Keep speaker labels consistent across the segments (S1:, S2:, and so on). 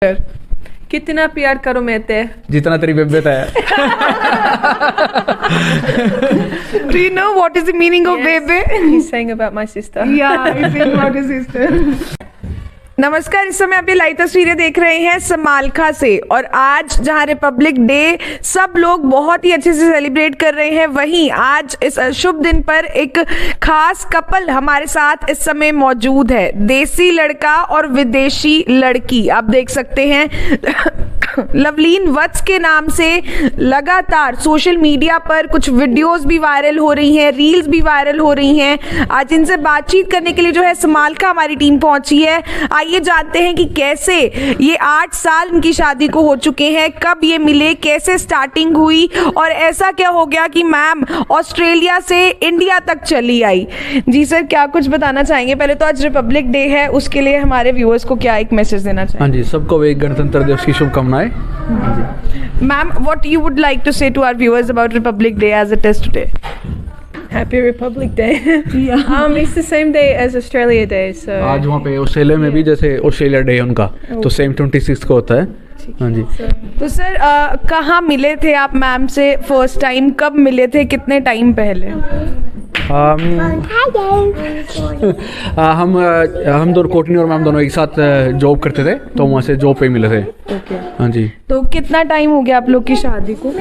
S1: कितना प्यार करो मैं ते
S2: जितना तेरी बेबे है.
S3: Do you know what is the meaning of bebe?
S1: He's saying about my sister.
S3: Yeah, he's saying about his sister. नमस्कार, इस समय आप ये लाइव तस्वीरें देख रहे हैं समालखा से, और आज जहां रिपब्लिक डे सब लोग बहुत ही अच्छे से सेलिब्रेट कर रहे हैं, वहीं आज इस शुभ दिन पर एक खास कपल हमारे साथ इस समय मौजूद है. देसी लड़का और विदेशी लड़की. आप देख सकते हैं लवलीन वत्स के नाम से लगातार सोशल मीडिया पर कुछ वीडियोस भी वायरल हो रही हैं, रील्स भी वायरल हो रही हैं. आज इनसे बातचीत करने के लिए जो है समालखा हमारी टीम पहुंची है. आइए जानते हैं कि कैसे ये 8 साल इनकी शादी को हो चुके हैं, कब ये मिले, कैसे स्टार्टिंग हुई और ऐसा क्या हो गया कि मैम ऑस्ट्रेलिया से इंडिया तक चली आई. जी सर, क्या कुछ बताना चाहेंगे? पहले तो आज रिपब्लिक डे है, उसके लिए हमारे व्यूअर्स को क्या एक मैसेज देना चाहिए?
S2: हाँ जी, सबको एक गणतंत्र दिवस की शुभकामनाएं.
S3: Ma'am, what you would like to say to our viewers about Republic Day as it is today?
S1: Happy Republic Day.
S3: Yeah.
S1: It's the same day as Australia Day, so.
S2: आज वहाँ पे ऑस्ट्रेलिया में भी जैसे ऑस्ट्रेलिया डे है उनका, तो same 26 को होता है. हाँ जी.
S3: तो सर कहाँ मिले थे आप मैम से फर्स्ट टाइम? कब मिले थे? कितने टाइम पहले?
S2: हम दोनों कोटनी और मैम दोनों एक साथ जॉब करते थे, तो वहाँ से जॉब पे मिले थे. हाँ जी.
S3: तो कितना टाइम हो गया आप लोग की शादी को?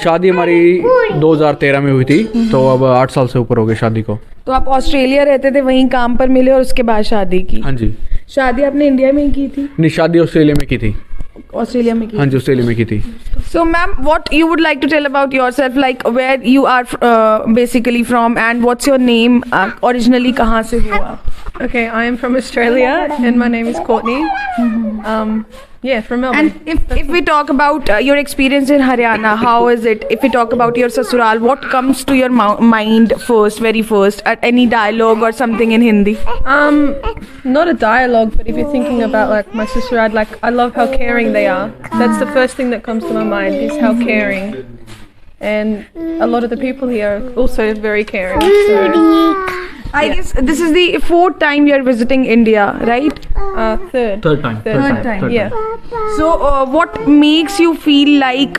S2: शादी हमारी 2013 में हुई थी, तो अब 8 साल से ऊपर हो गए शादी को.
S3: तो आप ऑस्ट्रेलिया रहते थे, वहीं काम पर मिले और उसके बाद शादी की?
S2: हाँ जी.
S3: शादी आपने इंडिया में ही की थी?
S2: नहीं, शादी ऑस्ट्रेलिया में की थी.
S3: ऑस्ट्रेलिया में की?
S2: हाँ जी, ऑस्ट्रेलिया में की थी.
S3: So ma'am, what you would like to tell about yourself, like where you are basically from and what's your name? Originally कहाँ से हो आप?
S1: Okay, I am from Australia and my name is Courtney. Yeah, from Melbourne.
S3: And if we talk about your experience in Haryana, how is it? If we talk about your sasural, what comes to your mind first, very first, at any dialogue or something in Hindi?
S1: Not a dialogue, but if you're thinking about like my sister, like I love how caring they are. That's the first thing that comes to my mind is how caring, and a lot of the people here are also very caring. So,
S3: I guess this is the 4th time you are visiting India, right?
S1: Third
S2: time.
S3: Third time.
S1: Yeah.
S3: So what makes you feel like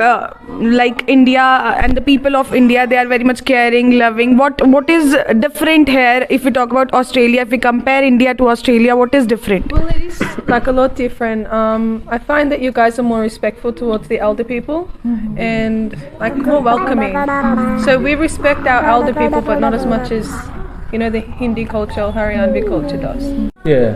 S3: India and the people of India, they are very much caring, loving? What is different here if we talk about Australia? If we compare India to Australia, what is different?
S1: Well, it is like a lot different. I find that you guys are more respectful towards the elder people and like more welcoming. So we respect our elder people, but not as much as the Hindi culture or Haryanvi culture does.
S2: Yeah.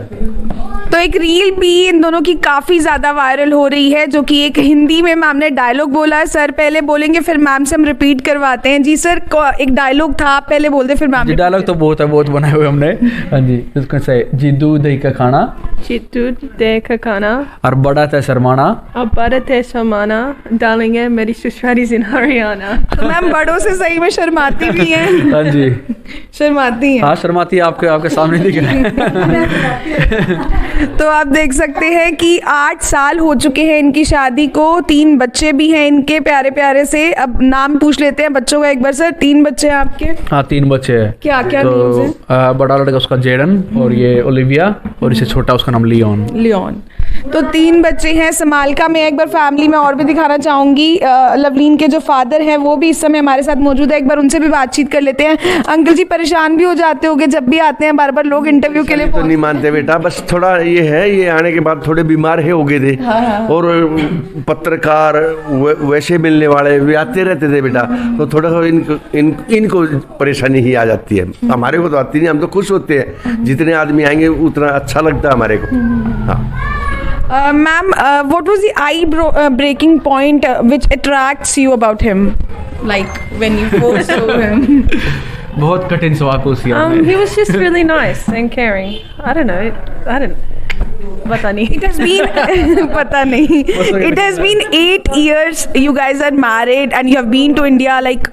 S3: तो एक reel भी इन दोनों की काफी ज्यादा viral हो रही है, जो कि एक हिंदी में मैम ने डायलॉग बोला है. सर पहले बोलेंगे, फिर मैम से हम रिपीट करवाते हैं. जी सर, एक डायलॉग था, आप पहले बोल दे, फिर मैम.
S2: डायलॉग तो बहुत बनाए हुए हमने. हाँ जी. इसको से जिद्दू दही का खाना,
S1: जिद्दू दही का खाना,
S2: और बड़ा थे शर्माना,
S1: और बड़ा थे शर्माना, डालेंगे मेरी ससुराली इन हरियाणा.
S3: तो मैम बड़ों से सही में शर्माती भी हैं.
S2: हाँ जी,
S3: शर्माती हैं.
S2: हाँ शर्माती है. आपके सामने दिख रहा है.
S3: तो आप देख सकते हैं कि 8 साल हो चुके हैं इनकी शादी को. 3 बच्चे भी हैं इनके प्यारे प्यारे से. अब नाम पूछ लेते हैं बच्चों का एक बार. सर 3 बच्चे हैं आपके?
S2: हाँ 3 बच्चे हैं.
S3: क्या क्या नेम्स हैं?
S2: बड़ा लड़का उसका जेडन, और ये ओलिविया, और इससे छोटा उसका नाम लियोन.
S3: तो 3 बच्चे हैं. समालखा में एक बार फैमिली में और भी दिखाना चाहूंगी. लवलीन के जो फादर हैं वो भी इस समय हमारे साथ मौजूद है. एक बार उनसे भी बातचीत कर लेते हैं. अंकल जी, परेशान भी हो जाते होंगे जब भी आते हैं, बार बार लोग इंटरव्यू के लिए?
S4: तो नहीं मानते बेटा, बस थोड़ा ये आने के बाद थोड़े बीमार हो गए थे. और पत्रकार वैसे मिलने वाले भी आते रहते थे बेटा, तो थोड़ा इनको परेशानी ही आ जाती है. हमारे को तो आती नहीं, हम तो खुश होते हैं. जितने आदमी आएंगे उतना अच्छा लगता है हमारे को. हाँ.
S3: Ma'am, what was the eye-breaking point which attracts you about him? Like when you first saw him?
S2: बहुत कठिन सवाल पूछ लिया.
S1: He was just really nice and caring. I don't know. पता नहीं.
S3: It has been पता नहीं. It has been 8 years you guys are married and you have been to India like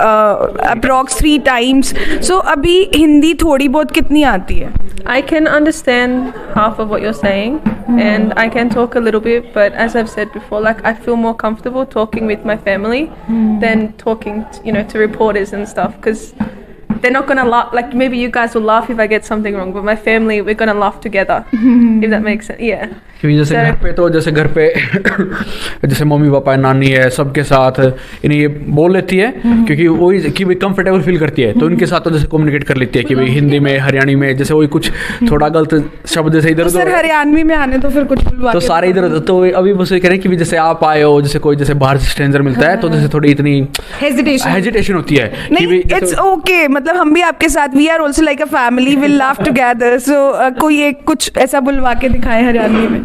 S3: approx 3 times. So अभी हिंदी थोड़ी बहुत कितनी आती है?
S1: I can understand half of what you're saying and I can talk a little bit, but as I've said before, like I feel more comfortable talking with my family than talking to reporters and stuff, because they're not gonna laugh. Like maybe you guys will laugh if I get something wrong, but my family, we're gonna laugh together. If that makes sense. Yeah.
S2: क्योंकि जैसे घर पे तो जैसे घर पे जैसे mummy papa नानी है सबके साथ इन्हें ये बोल लेती है क्योंकि वही कि भाई कंफर्टेबल फील करती है तो इनके साथ तो जैसे कम्युनिकेट कर लेती है कि भाई हिंदी में हरियाणी में जैसे वही कुछ थोड़ा गलत शब्द जैसे इधर
S3: सर हरियाणवी में आने तो फिर कुछ बुलवा
S2: तो सारे इधर तो अभी बस ये कह रहे हैं कि जैसे आप आए हो जैसे कोई जैसे बाहर से स्ट्रेंजर मिलता है तो जैसे थोड़ी इतनी हेजिटेशन होती है
S3: नहीं इट्स ओके मतलब हम भी आपके साथ we are also like a family will laugh together so कोई एक कुछ ऐसा बुलवा के दिखाएं हरियाणवी में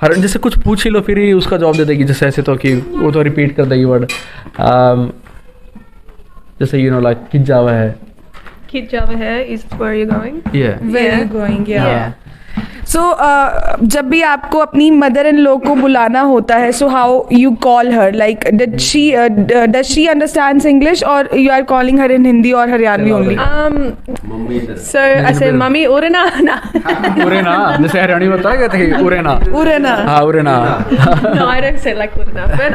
S2: हर जैसे कुछ पूछ ही लो फिर ही उसका जवाब दे देगी जैसे ऐसे तो कि वो तो रिपीट कर देगी वर्ड जैसे यू नो लाइक किड जावा है
S1: is where you're going.
S3: Where you're going, yeah. So जब भी आपको अपनी मदर इन लॉ को बुलाना होता है so how you call her like does she understands English or you are calling her in Hindi or Haryanvi only?
S1: So I say mummy urena na.
S2: उरेना जैसे हरियाणी में होता है कहते हैं उरेना हाँ उरेना
S1: No, I don't say like urena, but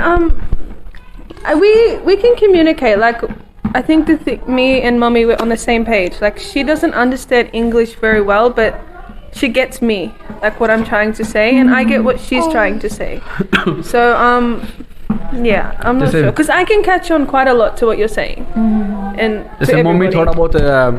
S1: we can communicate like. I think me and mummy were on the same page. Like she doesn't understand English very well, but she gets me, like what I'm trying to say, and I get what she's trying to say. So yeah, I'm not sure because I can catch on quite a lot to what you're saying. And
S2: जैसे mummy थोड़ा बहुत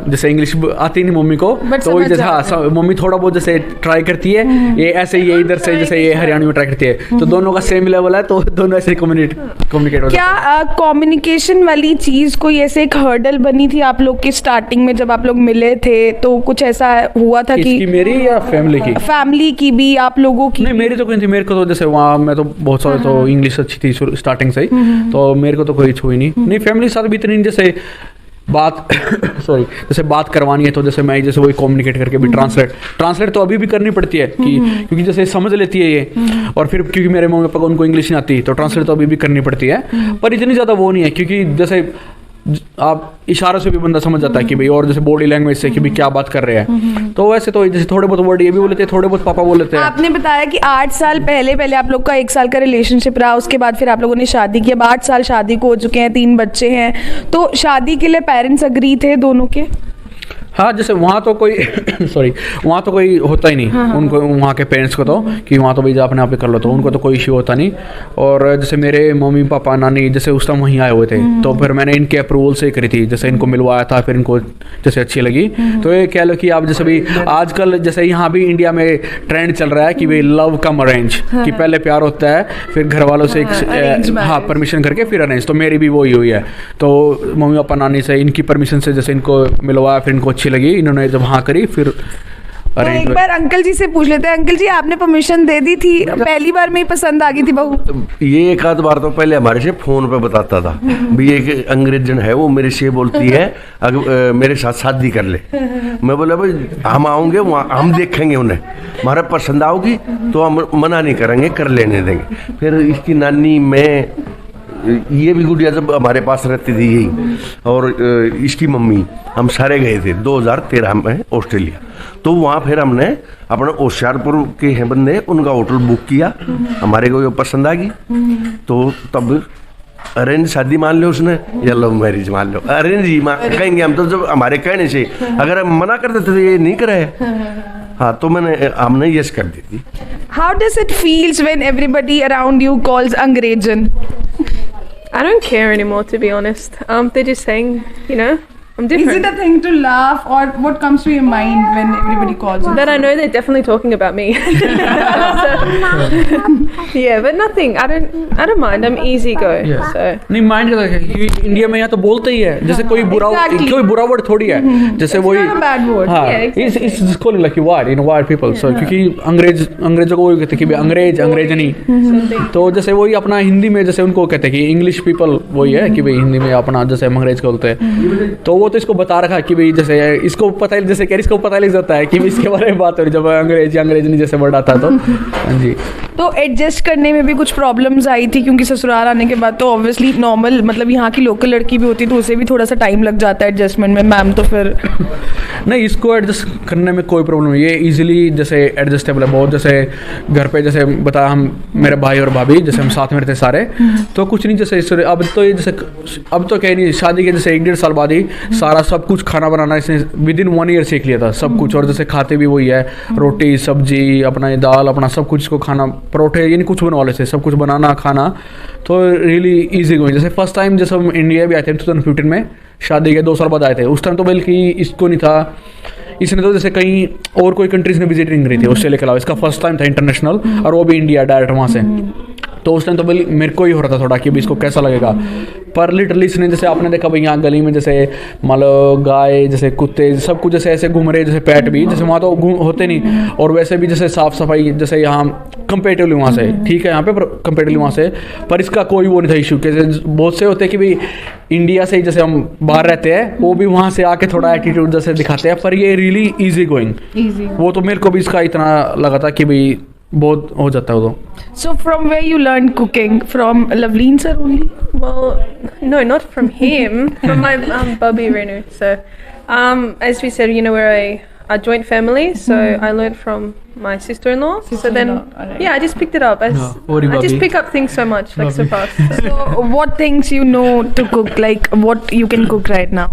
S2: जैसे English आती नहीं mummy को तो वही जैसे हाँ मम्मी थोड़ा बहुत जैसे ट्राई करती है ये ऐसे ये इधर से जैसे ये हरियाणवी में ट्राई करती है तो दोनों का सेम लेवल है तो दोनों ऐसे कम्युनिकेट हो
S3: क्या कम्युनिकेशन वाली चीज कोई ऐसे एक हर्डल बनी थी आप लोग की स्टार्टिंग में जब आप लोग मिले थे तो कुछ ऐसा हुआ था कि
S2: मेरी या फैमिली
S3: की भी आप लोगों की?
S2: नहीं मेरी तो कोई थी मेरे को तो जैसे वहाँ मैं तो बहुत सारे तो इंग्लिश अच्छी थी स्टार्टिंग से ही तो मेरे को तो कोई छुई नहीं फैमिली के साथ भी इतनी जैसे बात जैसे बात करवानी है तो जैसे मैं जैसे वही कम्युनिकेट करके भी ट्रांसलेट तो अभी भी करनी पड़ती है कि क्योंकि जैसे समझ लेती है ये और फिर क्योंकि मेरे मम्मी पापा को उनको इंग्लिश नहीं आती तो ट्रांसलेट तो अभी भी करनी पड़ती है पर इतनी ज़्यादा वो नहीं है क्योंकि जैसे आप इशारों से भी बंदा समझ जाता है कि भाई और जैसे बॉडी लैंग्वेज से कि भाई क्या बात कर रहे हैं तो वैसे तो जैसे थोड़े बहुत वर्ड ये भी बोल लेते हैं थोड़े बहुत पापा बोल लेते हैं।
S3: आपने बताया कि 8 साल पहले आप लोग का 1 साल का रिलेशनशिप रहा उसके बाद फिर आप लोगों ने शादी की अब 8 साल शादी को हो चुके हैं 3 बच्चे हैं तो शादी के लिए पेरेंट्स अग्री थे दोनों के?
S2: हाँ जैसे वहाँ तो कोई वहाँ तो कोई होता ही नहीं उनको वहाँ के पेरेंट्स को तो कि वहाँ तो भाई अपने आप ही कर लो तो उनको तो कोई इश्यू होता नहीं और जैसे मेरे मम्मी पापा नानी जैसे उस टाइम वहीं आए हुए थे तो फिर मैंने इनके अप्रूवल से करी थी जैसे इनको मिलवाया था फिर इनको जैसे अच्छी लगी तो ये कह लो कि आप जैसे भी आजकल जैसे यहाँ भी इंडिया में ट्रेंड चल रहा है कि भाई लव कम अरेंज कि पहले प्यार होता है फिर घर वालों से परमिशन करके फिर अरेंज तो मेरी भी वही हुई है तो मम्मी पापा नानी से इनकी परमिशन से जैसे इनको मिलवाया फिर इनको अच्छी लगी इन्होंने जब हाँ करी फिर
S3: तो एक बार अंकल जी से पूछ लेते हैं अंकल जी आपने परमिशन दे दी थी पहली बार में ही पसंद आ गई थी बहू?
S4: ये एक आध बार तो पहले हमारे से फोन पे बताता था भी एक अंग्रेजन है वो मेरे से बोलती है अगर मेरे साथ शादी कर ले मैं बोला भाई हम आऊँगे वहाँ हम देखेंगे उन्हें हमारा पसंद आओगी तो हम मना नहीं करेंगे कर लेने देंगे फिर इसकी नानी मैं ये भी गुड़िया जब हमारे पास रहती थी यही और इसकी मम्मी हम सारे गए थे 2013 में ऑस्ट्रेलिया तो वहाँ फिर हमने अपना होशियारपुर के हैं बंदे उनका होटल बुक किया हमारे को ये पसंद आ गई तो तब अरेंज शादी मान लो उसने या लव मैरिज मान लो अरेंज ही कहेंगे हम तो जब हमारे कहने से अगर हम मना कर देते तो ये नहीं करे हाँ तो हमने यस कर दी थी।
S3: How does it feels when everybody around you calls Angrejan?
S1: I don't care anymore, to be honest. They're just saying, you know, I'm different.
S3: Is it a thing to laugh or what comes to your mind when everybody calls you?
S1: That I know they're definitely talking about me. Yeah, but nothing. I don't mind. I'm easy go.
S2: Yeah.
S1: So.
S2: नहीं mind करता है क्योंकि India में यहाँ तो बोलते ही है जैसे कोई बुरा वर्ड थोड़ी है जैसे वही हाँ इस calling like what you know what people so क्योंकि अंग्रेजों को वही कहते हैं कि अंग्रेजनी तो जैसे वही अपना हिंदी में जैसे उनको कहते हैं कि इंग्लिश पीपल वही है कि भाई हिंदी में अपना जैसे हम अंग्रेज बोलते हैं तो वो तो इसको बता रखा कि भाई जैसे इसको पता जैसे क्या इसको पता लग जाता है कि इसके बारे में बात हो रही जब अंग्रेजी जैसे वर्ड आता तो हाँ जी।
S3: तो एडजस्ट करने में भी कुछ प्रॉब्लम्स आई थी क्योंकि ससुराल आने के बाद तो ऑब्वियसली नॉर्मल मतलब यहाँ की लोकल लड़की भी होती तो उसे भी थोड़ा सा टाइम लग जाता है एडजस्टमेंट में मैम तो फिर
S2: नहीं, इसको एडजस्ट करने में कोई प्रॉब्लम नहीं, ये इजीली जैसे एडजस्टेबल है बहुत। जैसे घर पे जैसे बताया, हम मेरे भाई और भाभी जैसे हम साथ में रहते सारे, तो कुछ नहीं जैसे इससे अब तो ये जैसे अब तो कहीं नहीं, शादी के जैसे 1-1.5 साल बाद ही सारा सब कुछ खाना बनाना इसने विदिन 1 ईयर सीख लिया था सब कुछ। और जैसे खाते भी वही है, रोटी सब्जी अपना, ये दाल अपना सब कुछ इसको खाना, परोठे यानी कुछ बनवा लेते, सब कुछ बनाना खाना, तो रियली ईजी गोइंग। जैसे फर्स्ट टाइम जैसे हम इंडिया भी आए थे 2015 में, शादी के 2 साल बाद आए थे, उस टाइम तो बल्कि इसको नहीं था, इसने तो जैसे कहीं और कोई कंट्रीज में विजिट नहीं करी थी ऑस्ट्रेलिया के अलावा, इसका फर्स्ट टाइम था इंटरनेशनल, और वो भी इंडिया डायरेक्ट वहाँ से। तो उस टाइम तो बल्कि मेरे को ही हो रहा था थोड़ा कि अभी इसको कैसा लगेगा, पर लिटरली इसने जैसे आपने देखा भाई यहाँ गली में जैसे मान लो गाय जैसे कुत्ते सब कुछ जैसे ऐसे घूम रहे, जैसे पेट भी जैसे वहाँ तो होते नहीं, और वैसे भी जैसे साफ़ सफाई जैसे यहाँ कंपेरेटिवली वहाँ से ठीक है, यहाँ पे कंपेरेटिवली वहाँ से, पर इसका कोई वो नहीं था इशू। कैसे बहुत से होते हैं कि भाई इंडिया से ही जैसे हम बाहर रहते हैं, वो भी वहाँ से आके थोड़ा एटीट्यूड जैसे दिखाते हैं, पर ये रियली ईजी गोइंग। वो तो मेरे को भी इसका इतना लगा था कि भाई बहुत हो जाता है वो तो।
S3: So from where you learned cooking? From Lavleen sir only?
S1: Well, no, not from him. From my Bubby Renu. So, as we said, you know, we're a joint family. So I learned from my sister-in-law. So then, yeah, I just picked it up. I just pick up things so much, like so fast.
S3: So what things you know to cook? Like what you can cook right now?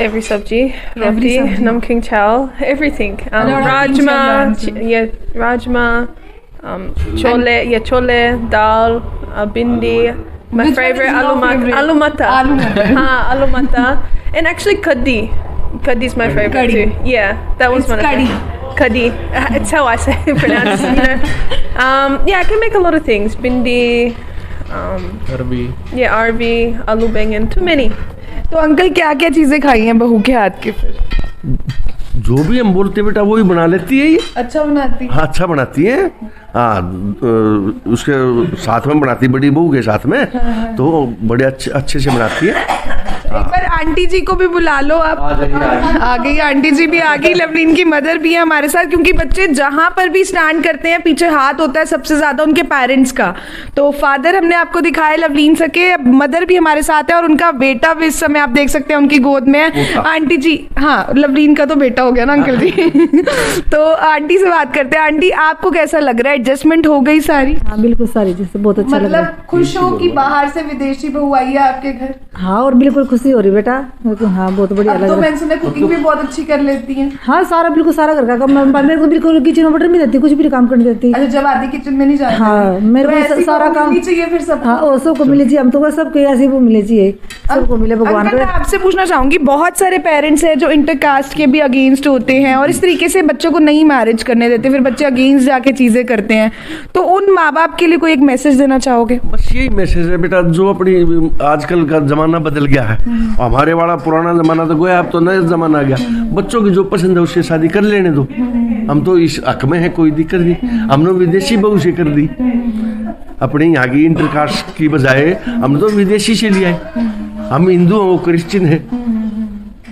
S1: Every sabji, roti, namkeen chawal, everything. Rajma, rajma, chole, dal, bindi. My favorite aloo mata. Aloo mata. And actually kaddi. Kaddi is my favorite too. Yeah, that was one of them. Kaddi. It's how I say pronounce it, you know. Yeah, I can make a lot of things. Bindi, arbi, aloo bengan, too many.
S3: तो uncle क्या क्या चीजें खाई हैं बहू के हाथ के? फिर
S4: जो भी हम बोलते बेटा वो ही बना लेती है ये।
S3: अच्छा बनाती?
S4: हाँ, अच्छा बनाती है। हाँ, उसके साथ में बनाती, बड़ी बहू के साथ में, तो बड़े अच्छे से बनाती है।
S3: एक बार आंटी जी को भी बुला लो आप। आ गई आंटी जी भी आ गई, लवलीन की मदर भी है हमारे साथ, क्योंकि बच्चे जहाँ पर भी स्टैंड करते हैं पीछे हाथ होता है सबसे ज्यादा उनके पेरेंट्स का। तो फादर हमने आपको दिखाए लवलीन सर के, मदर भी हमारे साथ है और उनका बेटा भी इस समय आप देख सकते हैं उनकी गोद में है। आंटी जी, हाँ लवलीन का तो बेटा हो गया ना अंकल जी। तो आंटी से बात करते हैं। आंटी आपको कैसा लग रहा है, एडजस्टमेंट हो गई सारी?
S5: हाँ बिल्कुल सारी चीजें बहुत अच्छा लग रहा है।
S3: मतलब खुश हो कि बाहर से विदेशी बहू आई है आपके घर?
S5: हाँ, और बिल्कुल खुशी हो रही बेटा। हाँ बहुत बढ़िया लग रहा है।
S3: मैंने सुना कुकिंग भी बहुत अच्छी कर लेती हैं।
S5: हाँ सारा बिल्कुल सारा घर का काम, मेरे को बिल्कुल किचन ऑर्डर नहीं देती, कुछ भी काम करने देती।
S3: अच्छा, जब आधी किचन में नहीं जाती?
S5: हाँ, मेरे को सारा काम
S3: चाहिए फिर सब।
S5: हाँ, और सबको मिले चाहिए, हम तो बस सबको ऐसी वो मिले चाहिए, सबको मिले भगवान को।
S3: आपसे पूछना चाहूंगी, बहुत सारे पेरेंट्स हैं जो इंटरकास्ट के भी अगेंस्ट होते हैं और इस तरीके से बच्चों को नहीं मैरिज करने देते, फिर बच्चे अगेंस्ट जाके चीजें करते हैं, तो उन माँ बाप के लिए कोई एक मैसेज देना चाहोगे?
S4: बस यही मैसेज है बेटा, जो अपनी आजकल का जमाना बदल गया है, हमारे वाला पुराना जमाना तो गया, अब तो नया जमाना आ गया। बच्चों की जो पसंद है उससे शादी कर लेने दो, हम तो इस हक में है, कोई दिक्कत नहीं। हमने विदेशी बहू से कर दी, अपने यहाँ की इंटरकास्ट की बजाय हमने तो विदेशी से लिया है। हम हिंदू हैं, वो क्रिश्चियन है,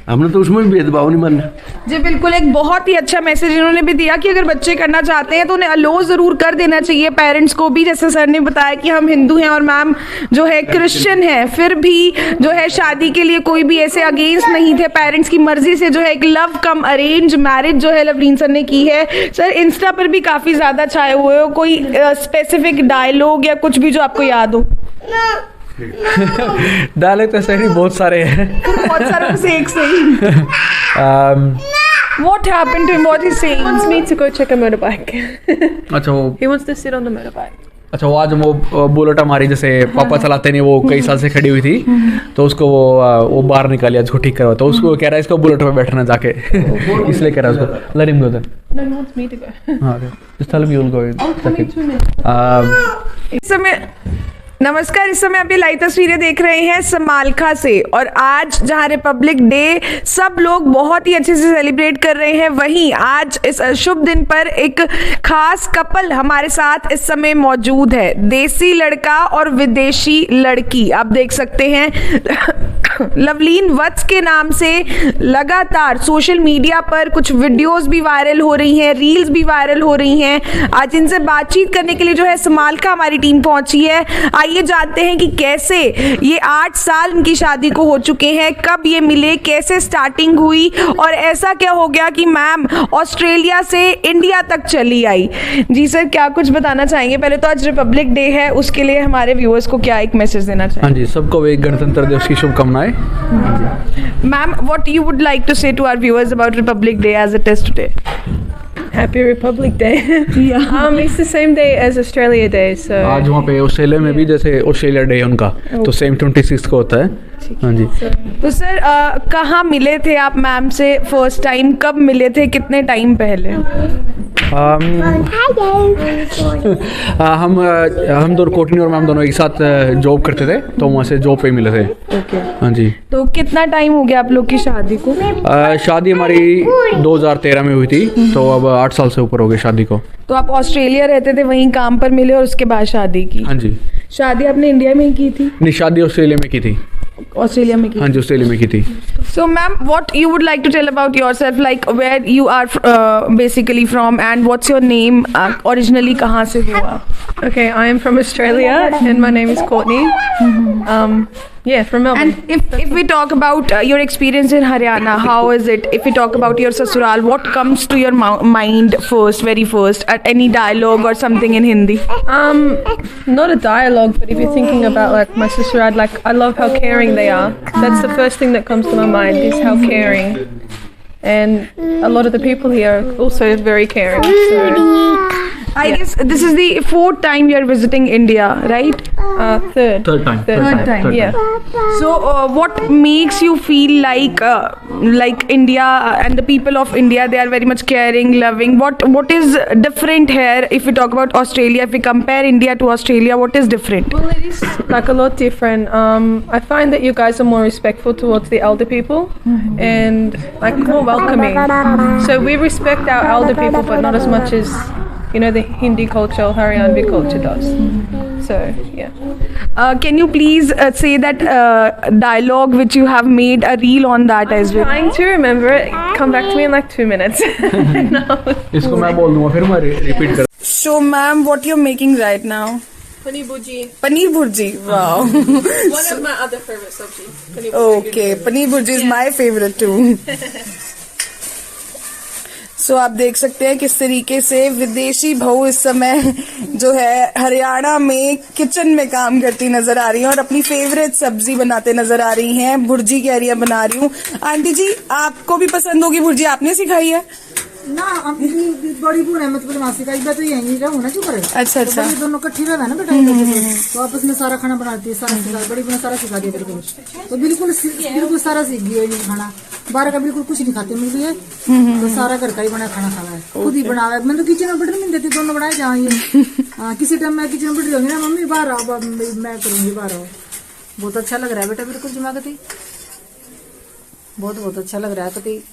S4: हमने तो उसमें भेदभाव नहीं मानना।
S3: जी बिल्कुल, एक बहुत ही अच्छा मैसेज इन्होंने भी दिया कि अगर बच्चे करना चाहते हैं तो उन्हें अलो जरूर कर देना चाहिए पेरेंट्स को भी। जैसे सर ने बताया कि हम हिंदू हैं और मैम जो है क्रिश्चियन है, फिर भी जो है शादी के लिए कोई भी ऐसे अगेंस्ट नहीं थे, पेरेंट्स की मर्जी से जो है एक लव कम अरेंज मैरिज जो है लवलीन सर ने की है। सर इंस्टा पर भी काफी ज्यादा छाए हुए हो, कोई स्पेसिफिक डायलॉग या कुछ भी जो आपको याद हो?
S2: डायलॉग तो ऐसे ही बहुत सारे हैं।
S3: बहुत सारे से एक से ही। What happened to him? What is saying?
S1: He wants me to go check a motorbike.
S2: अच्छा वो
S1: He wants to sit on the motorbike.
S2: अच्छा वो आज वो बुलेट हमारी जैसे पापा चलाते नहीं, वो कई साल से खड़ी हुई थी, तो उसको वो बाहर निकाली, आज को ठीक करवा, तो उसको कह रहा है इसको बुलेट पे बैठना जाके, इसलिए कह रहा है उसको let him go then.
S1: No, he wants me to go.
S2: हाँ, just tell him you'll go.
S1: I'll come in 2 minutes.
S3: इस समय नमस्कार, इस समय आप ये लाइव तस्वीरें देख रहे हैं समालखा से, और आज जहां रिपब्लिक डे सब लोग बहुत ही अच्छे से सेलिब्रेट कर रहे हैं, वहीं आज इस शुभ दिन पर एक खास कपल हमारे साथ इस समय मौजूद है। देसी लड़का और विदेशी लड़की, आप देख सकते हैं लवलीन वत्स के नाम से लगातार सोशल मीडिया पर कुछ वीडियोस भी वायरल हो रही हैं, रील्स भी वायरल हो रही हैं। आज इनसे बातचीत करने के लिए जो है समालखा हमारी टीम पहुंची है। आइए जानते हैं कि कैसे ये 8 साल इनकी शादी को हो चुके हैं, कब ये मिले, कैसे स्टार्टिंग हुई और ऐसा क्या हो गया कि मैम ऑस्ट्रेलिया से इंडिया तक चली आई। जी सर, क्या कुछ बताना चाहेंगे? पहले तो आज रिपब्लिक डे है, उसके लिए हमारे व्यूअर्स को क्या एक मैसेज देना चाहिए?
S2: हाँ जी, सबको एक गणतंत्र दिवस की शुभकामनाएं।
S3: Ma'am, what you would like to say to our viewers about Republic Day as it is today?
S1: Happy Republic Day. Yeah. It's the same day as Australia Day, so.
S2: आज वहाँ पे ऑस्ट्रेलिया में भी जैसे ऑस्ट्रेलिया डे है उनका, तो same 26 को होता है। हाँ जी।
S3: तो सर कहाँ मिले थे आप मैम से फर्स्ट टाइम, कब मिले थे, कितने टाइम पहले?
S2: हम दोनों कोटनी और मैम दोनों एक साथ जॉब करते थे, तो वहाँ से जॉब पे मिले थे। हाँ जी।
S3: तो कितना टाइम हो गया आप लोग की शादी को?
S2: शादी हमारी 2013 में हुई थी, तो अब 8 साल से ऊपर हो गए शादी को।
S3: तो आप ऑस्ट्रेलिया रहते थे, वहीं काम पर मिले और उसके बाद शादी की?
S2: हाँ जी।
S3: शादी आपने इंडिया में ही की थी?
S2: नहीं, शादी ऑस्ट्रेलिया में की थी।
S3: ऑस्ट्रेलिया में की?
S2: हाँ जी, ऑस्ट्रेलिया में की थी।
S3: So ma'am, what you would like to tell about yourself, like where you are basically from and what's your name, originally कहाँ से हो आप?
S1: Okay, I am from Australia and my name is Courtney. Yeah, from Melbourne.
S3: And if we talk about your experience in Haryana, how is it? If we talk about your sasural, what comes to your mind first, very first, at any dialogue or something in Hindi?
S1: Not a dialogue, but if you're thinking about like my sister, like I love how caring they are. That's the first thing that comes to my mind is how caring, and a lot of the people here are also very caring. So,
S3: I guess this is the 4th time you are visiting India, right?
S1: Third time. Yeah.
S3: So what makes you feel like India and the people of India, they are very much caring, loving? What is different here if we talk about Australia? If we compare India to Australia, what is different?
S1: Well, it is like a lot different. I find that you guys are more respectful towards the elder people and like more welcoming. So we respect our elder people, but not as much as the Hindi culture, Haryanvi culture does. So yeah.
S3: Can you please say that dialogue which you have made a reel on that as well?
S1: Trying to remember it. Come back to me in like 2 minutes. No.
S2: इसको मैं बोल दूँगा, फिर मैं repeat कर।
S3: So ma'am, what you're making right now?
S1: Paneer bhurji.
S3: Paneer bhurji. Wow.
S1: One of my other favorite sabji. Paneer bhurji.
S3: Okay, paneer bhurji is my favorite too. सो आप देख सकते हैं किस तरीके से विदेशी बहू इस समय जो है हरियाणा में किचन में काम करती नजर आ रही है और अपनी फेवरेट सब्जी बनाते नजर आ रही हैं। भुर्जी कह रही है बना रही हूँ। आंटी जी, आपको भी पसंद होगी भुर्जी, आपने सिखाई है
S5: ना? अपनी बड़ी बूढ़ है मतलब मासी का इधर तो यही रहू ना चुप रहे।
S3: अच्छा
S5: तो दोनों इकट्ठी रहना ना बेटा, तो आपस में सारा खाना बनाती है, सारा सिखा, बड़ी बूढ़ सारा सिखा दिया बिल्कुल। तो बिल्कुल सारा सीख गई है खाना। बाहर का बिल्कुल कुछ नहीं खाते मुझे, तो सारा घर का ही बना खाना खाना है, खुद ही बनाया। मैं तो किचन ऑपरेटर नहीं देती, दोनों बनाए जाए। किसी टाइम मैं किचन ऑपरेटर होंगी ना, मम्मी बाहर आओ, मैं करूंगी बाहर आओ। बहुत अच्छा लग रहा है बेटा, बिल्कुल जमा कती बहुत अच्छा लग रहा है कती।